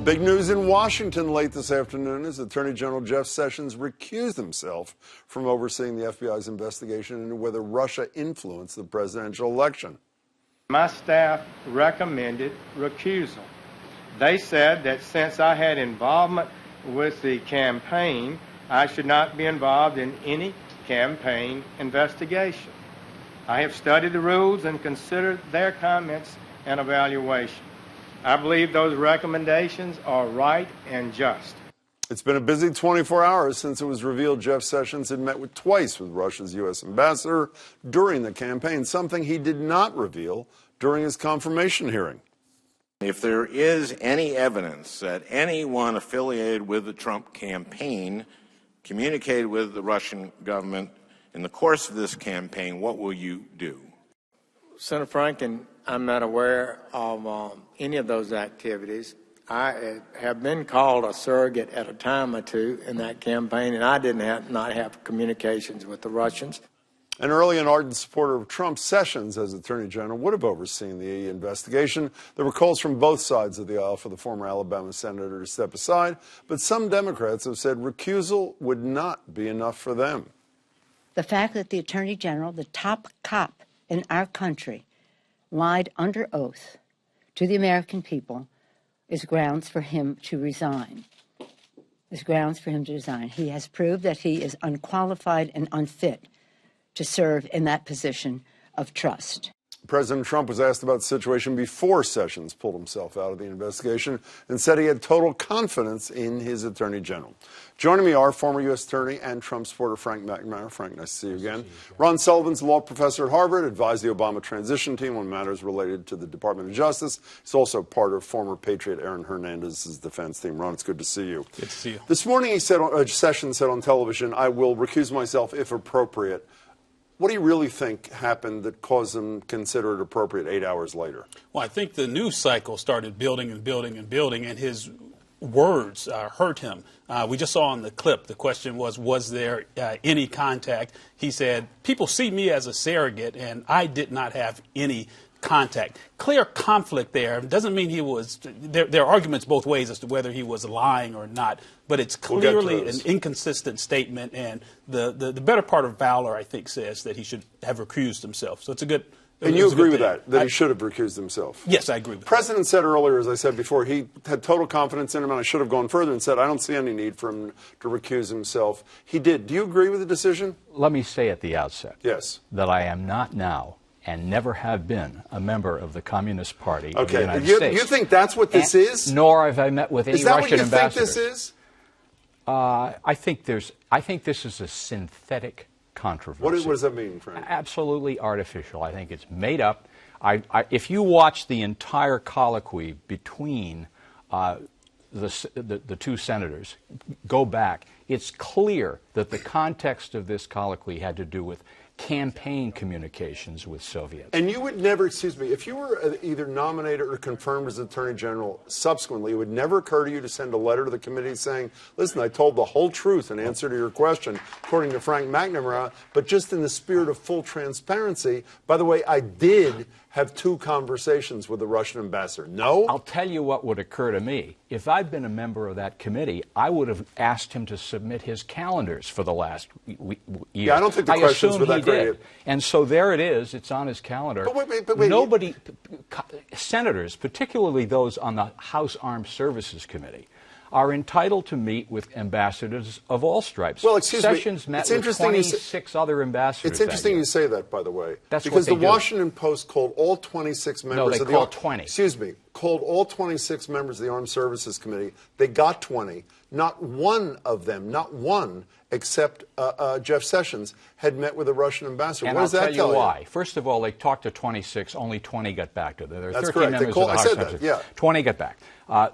Big news in Washington late this afternoon as Attorney General Jeff Sessions recused himself from overseeing the FBI's investigation into whether Russia influenced the presidential election. My staff recommended recusal. They said that since I had involvement with the campaign, I should not be involved in any campaign investigation. I have studied the rules and considered their comments and evaluation. I believe those recommendations are right and just. It's been a busy 24 hours since it was revealed Jeff Sessions had met twice with Russia's U.S. ambassador during the campaign, something he did not reveal during his confirmation hearing. If there is any evidence that anyone affiliated with the Trump campaign communicated with the Russian government in the course of this campaign, what will you do? Senator Franken, I'm not aware of any of those activities. I have been called a surrogate at a time or two in that campaign, and I did not have communications with the Russians. An early and ardent supporter of Trump, Sessions, as Attorney General, would have overseen the investigation. There were calls from both sides of the aisle for the former Alabama senator to step aside, but some Democrats have said recusal would not be enough for them. The fact that the Attorney General, the top cop in our country, lied under oath to the American people is grounds for him to resign. He has proved that he is unqualified and unfit to serve in that position of trust. President Trump was asked about the situation before Sessions pulled himself out of the investigation and said he had total confidence in his Attorney General. Joining me are former U.S. Attorney and Trump supporter Frank McNamara. Frank, nice to see you again. Ron Sullivan's a law professor at Harvard, advised the Obama transition team on matters related to the Department of Justice. He's also part of former Patriot Aaron Hernandez's defense team. Ron, it's good to see you. Good to see you. This morning, Sessions said on television, "I will recuse myself if appropriate." What do you really think happened that caused him to consider it appropriate 8 hours later? Well, I think the news cycle started building and building and building, and his words hurt him. We just saw on the clip, the question was there any contact? He said, people see me as a surrogate, and I did not have any contact. Clear conflict there. Doesn't mean he was, there are arguments both ways as to whether he was lying or not, but it's clearly an inconsistent statement, and the better part of valor, I think, says that he should have recused himself. So it's a good... And you agree with that he should have recused himself? Yes, I agree with that. The President said earlier, as I said before, he had total confidence in him, and I should have gone further and said, I don't see any need for him to recuse himself. He did. Do you agree with the decision? Let me say at the outset that I am not now and never have been a member of the Communist Party of the United States. You think that's what this is? Nor have I met with any Russian ambassadors. Is that what you think this is? I think this is a synthetic controversy. What does that mean, Frank? Absolutely artificial. I think it's made up. If you watch the entire colloquy between the two senators, go back, it's clear that the context of this colloquy had to do with campaign communications with Soviets. And you would never, excuse me, if you were either nominated or confirmed as Attorney General subsequently, it would never occur to you to send a letter to the committee saying, listen, I told the whole truth in answer to your question, according to Frank McNamara, but just in the spirit of full transparency, by the way, I did have 2 conversations with the Russian ambassador. No? I'll tell you what would occur to me. If I'd been a member of that committee, I would have asked him to submit his calendars for the last year. Yeah, I don't think the questions were that great. And so there it is. It's on his calendar. But wait. Nobody, senators, particularly those on the House Armed Services Committee, are entitled to meet with ambassadors of all stripes. Well, excuse Sessions me. met with 26 other ambassadors. It's interesting you say that, by the way. That's because what they the Washington Post called all 26 members of the... No, they called 20. Excuse me. Called all 26 members of the Armed Services Committee. They got 20. Not one of them, not one, except Jeff Sessions, had met with a Russian ambassador. And what does I'll that tell you why. First of all, they talked to 26. Only 20 got back to them. There are That's 13 correct. members of the House I said that, yeah. 20 got back.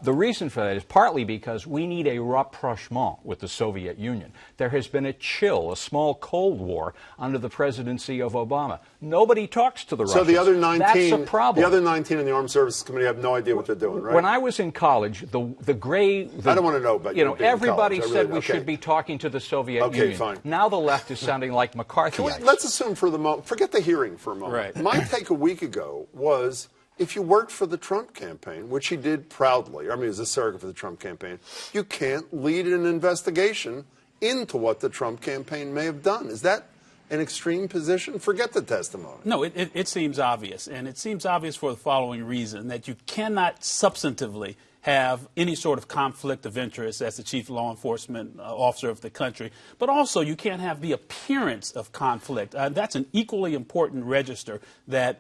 The reason for that is partly because we need a rapprochement with the Soviet Union. There has been a chill, a small Cold War under the presidency of Obama. Nobody talks to the Russians. So the other 19, that's a problem. The other 19 in the Armed Services Committee have no idea what they're doing, right? When I was in college, I don't want to know about everybody said we should be talking to the Soviet Union. Okay, fine. Now the left is sounding like McCarthy. Let's assume for the moment, forget the hearing for a moment. Right. My take a week ago was if you worked for the Trump campaign, which he did proudly, I mean, he was a surrogate for the Trump campaign, you can't lead an investigation into what the Trump campaign may have done. Is that an extreme position? Forget the testimony. No, it seems obvious, and it seems obvious for the following reason, that you cannot substantively have any sort of conflict of interest as the chief law enforcement officer of the country, but also you can't have the appearance of conflict. That's an equally important register that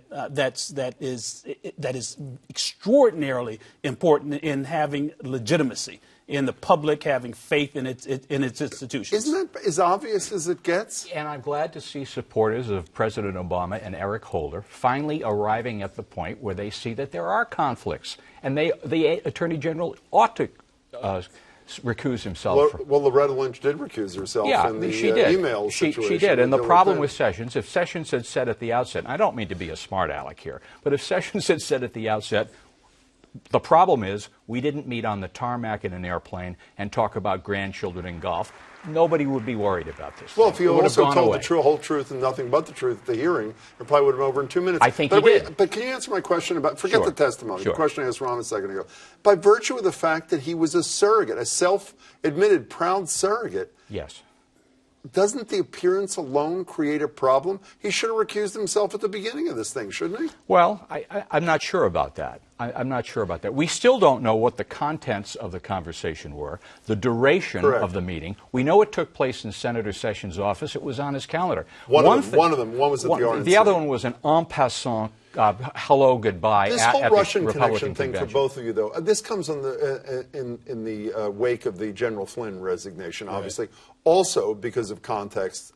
is extraordinarily important in having legitimacy, in the public having faith in its institutions. Isn't that as obvious as it gets? And I'm glad to see supporters of President Obama and Eric Holder finally arriving at the point where they see that there are conflicts, and the Attorney General ought to recuse himself. Well, Loretta Lynch did recuse herself in the email situation. She did, and the Hillary problem Clinton. with Sessions, if Sessions had said at the outset, and I don't mean to be a smart aleck here, but if Sessions had said at the outset, the problem is we didn't meet on the tarmac in an airplane and talk about grandchildren in golf, nobody would be worried about this. Well, if you also told away. the whole truth and nothing but the truth at the hearing, it probably would have been over in 2 minutes. I think he did. But can you answer my question about, forget Sure. the testimony, Sure. the question I asked Ron a second ago. By virtue of the fact that he was a surrogate, a self-admitted proud surrogate, Yes. doesn't the appearance alone create a problem? He should have recused himself at the beginning of this thing, shouldn't he? Well, I'm not sure about that. I'm not sure about that. We still don't know what the contents of the conversation were, the duration Correct. of the meeting. We know it took place in Senator Sessions' office. It was on his calendar. One was at the RNC. The other one was an en passant hello, goodbye This at whole the Russian Republican connection thing convention. for both of you, though, this comes on in the wake of the General Flynn resignation, obviously. Also because of contacts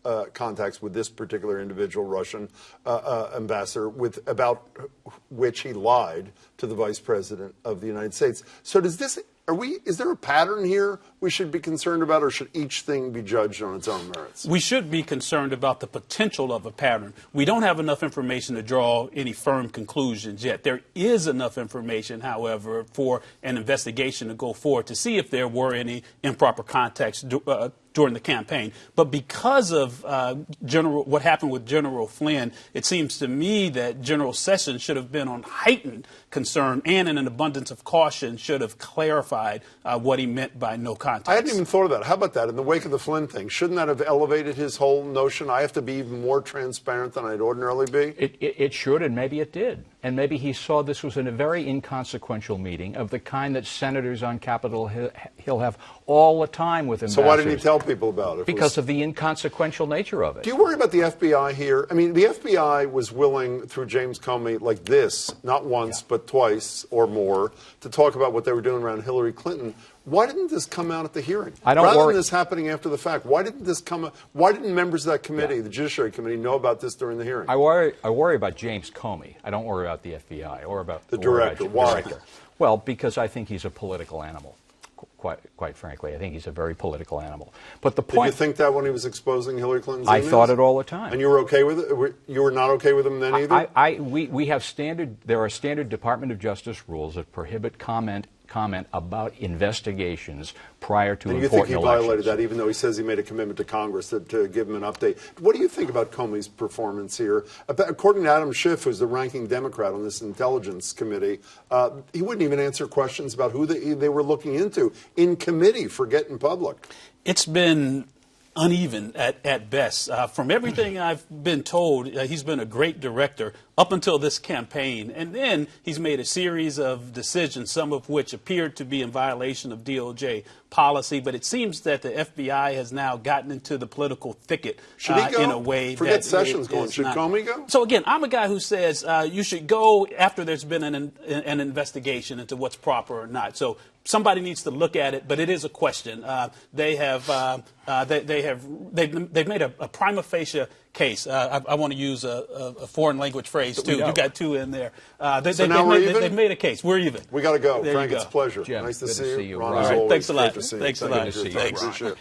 with this particular individual Russian ambassador, about which he lied to the Vice President of the United States. So is there a pattern here we should be concerned about, or should each thing be judged on its own merits? We should be concerned about the potential of a pattern. We don't have enough information to draw any firm conclusions yet. There is enough information, however, for an investigation to go forward to see if there were any improper contacts during the campaign. But because of what happened with General Flynn, it seems to me that General Sessions should have been on heightened concern and in an abundance of caution should have clarified what he meant by no contacts. I hadn't even thought of that. How about that? In the wake of the Flynn thing, shouldn't that have elevated his whole notion? I have to be even more transparent than I'd ordinarily be? It should, and maybe it did. And maybe he saw this was a very inconsequential meeting of the kind that senators on Capitol Hill have all the time with ambassadors. So why didn't he tell people about it? Because of the inconsequential nature of it. Do you worry about the FBI here? I mean, the FBI was willing, through James Comey, like this, not once, but twice or more, to talk about what they were doing around Hillary Clinton. Why didn't this come out at the hearing? Rather than this happening after the fact, why didn't this come? Why didn't members of that committee, the Judiciary Committee, know about this during the hearing? I worry about James Comey. I don't worry about the FBI or about the director. Why? Well, because I think he's a political animal. Quite frankly, I think he's a very political animal. But the point. Did you think that when he was exposing Hillary Clinton's I emails? thought it all the time. And you were okay with it? You were not okay with him then either? We have there are standard Department of Justice rules that prohibit comment about investigations prior to important elections. And you think he violated that, even though he says he made a commitment to Congress to give him an update? What do you think about Comey's performance here? According to Adam Schiff, who's the ranking Democrat on this intelligence committee, he wouldn't even answer questions about who they were looking into in committee, forget in public. It's been uneven at best. From everything I've been told, he's been a great director up until this campaign. And then he's made a series of decisions, some of which appeared to be in violation of DOJ policy. But it seems that the FBI has now gotten into the political thicket Should he go? in a way Forget that Sessions going. Should Comey go? So again, I'm a guy who says you should go after there's been an investigation into what's proper or not. So somebody needs to look at it, but it is a question. They've made a prima facie case. I want to use a foreign language phrase too. You got two in there. They've made a case. We're even. We got to go. There Frank, you it's go. a pleasure. Jim, nice to good see you. Ron, All as right. always, Thanks a lot. great to see you. Thanks a lot. Thank you. Thanks. Appreciate it.